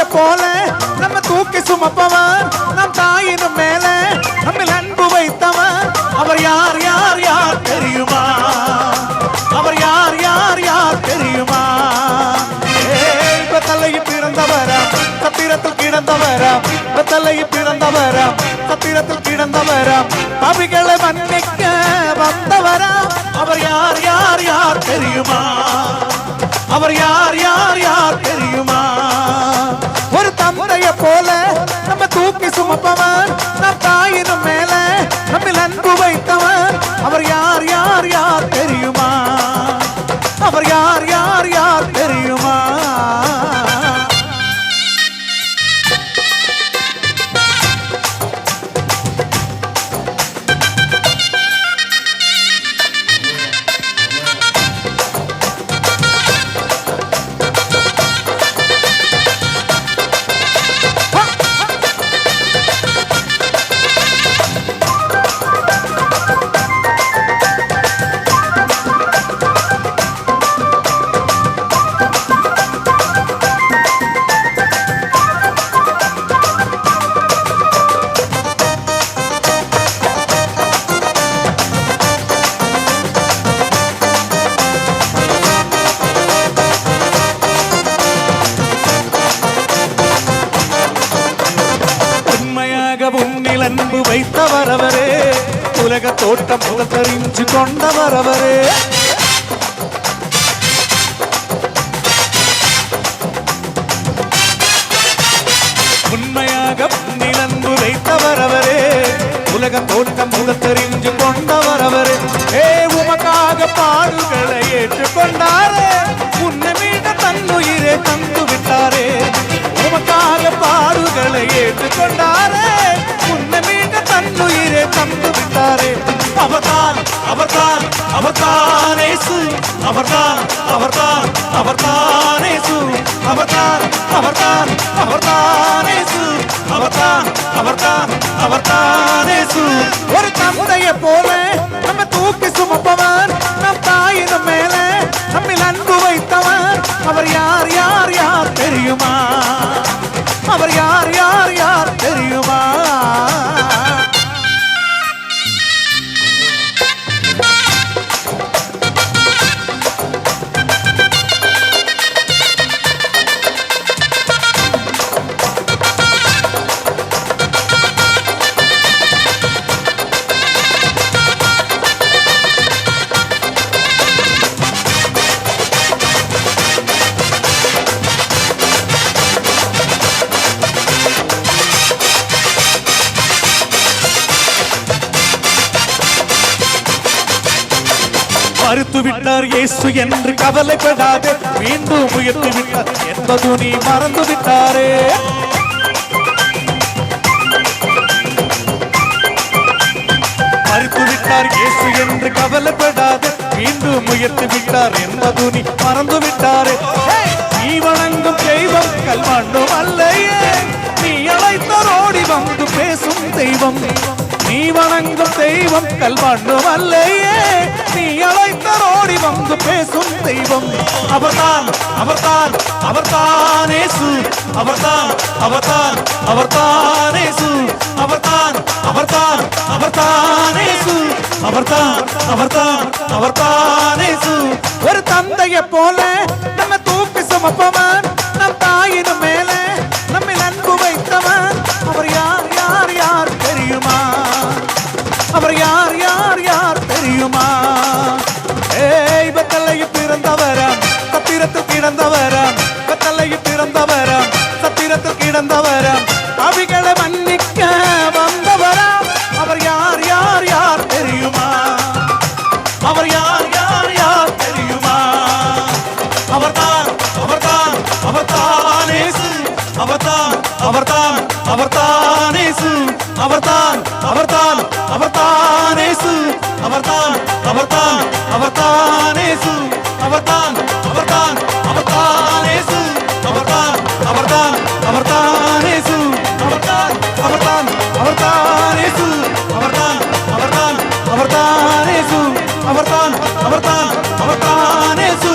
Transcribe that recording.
போல நம்ம தூக்கி சுமப்பவர் நம் தாயினும் மேல நம்ம அன்பு வைத்தவர் அவர் யார் யார் யார் தெரியுமா? அவர் யார் யார் யார் தெரியுமா? தலையில் பிறந்தவரா சத்திரத்தில் கிடந்தவரா தலையில் பிறந்தவரா சத்திரத்தில் கிடந்தவரா பாவிகளை மன்னிக்க வந்தவரா அவர் யார் யார் யார் தெரியுமா? அவர் யார் யார் யார் தெரியுமா? ஒரு தந்தைய போல நம்ம தூக்கி சுமப்பவர் நம் தாயினும் மேல நம்ம அன்பு வைத்தவர் அவர் யார் யார் யார் தெரியுமா? அவர் யார் யார் யார் தெரியுமா? அன்பு வைத்தவர் அவரே உலக தோட்டம் தெரிஞ்சு கொண்டவர் அவரே உண்மையாக அன்பு வைத்தவர் அவரே உலக தோட்டம் தெரிஞ்சு கொண்டவர் அவரே உமக்காக பாடுகளை ஏற்றுக்கொண்டாரே உன்னை மீத தன்னுயிரை தந்து விட்டாரே உமக்காக பாடுகளை ஏற்றுக்கொண்டாரே உன்னை மீத தன்னுயிரை தந்து விட்டாரே அவர்தான் அவர்தான் அவர்தான் இயேசு அவர்தான் அவர்தான் அவர்தான் இயேசு அவர்தான் அவர்தான் அவர்தான் இயேசு அவர்தான் அவர்தான் அவர்தான் இயேசு ஒரு தந்தைய போல நம்ம தூக்கி சுமப்பவர் நம் தாயினும் மேல நம்ம அன்பு வைத்தவர் அவர் யார் யார் யார் தெரியுமா? அவர் யார் யார் யார் தெரியுமா? மறுத்து விட்டார் இயேசு என்று கவலைப்படாதே மீண்டும் உயர்த்து விட்டார் என்பது நீ மறந்து விட்டாரே மறுத்து விட்டார் இயேசு என்று கவலைப்படாதே மீண்டும் உயர்த்து விட்டார் என்பது நீ மறந்து விட்டாரே நீ வணங்கும் தெய்வம் கல்மண்ணும் அல்லையே நீ அழைத்தரோடி வந்து பேசும் தெய்வம் நீ வணங்கும் தெய்வம் கல்மண்ணும் அல்லையே நீ அழைத்தரோடி வந்து பேசும் தெய்வம் அவர்தான் அவர்தான் அவர்தான் இயேசு அவர்தான் அவர்தான் அவர்தான் இயேசு அவர்தான் அவர்தான் அவர்தான் இயேசு அவர்தான் அவர்தான் அவர்தான் இயேசு ஒரு தந்தைய போல நம்ம தூக்கி சுமப்பவர் நம் தாயினும் மேல நம்ம அன்பு வைத்தவர் அவர் யார் யார் யார் தெரியுமா? அவர் யார் யார் யார் தெரியுமா? தலையில் பிறந்தவரா சத்திரத்தில் கிடந்தவரா தலையில் பிறந்தவரா சத்திரத்தில் கிடந்தவரா அவிகளை மன்னிக்க வந்தவரா அவர் யார் யார் யார் தெரியுமா? அவர் யார் யார் யார் தெரியுமா? அவர்தான் அவர்தான் அவர்தான் இயேசு அவர்தான் அவர்தான் அவர்தான் இயேசு அவர்தான் அவர்தான் அவர்தான் இயேசு அவர்தான் அவர்தான் அவர்தான் இயேசு அவர்தான் அவர்தான் அவர்தான் இயேசு அவர்தான் அவர்தான் அவர்தான் இயேசு அவர்தான் அவர்தான் அவர்தான் இயேசு அவர்தான் அவர்தான் அவர்தான் இயேசு அவர்தான் அவர்தான் அவர்தான் இயேசு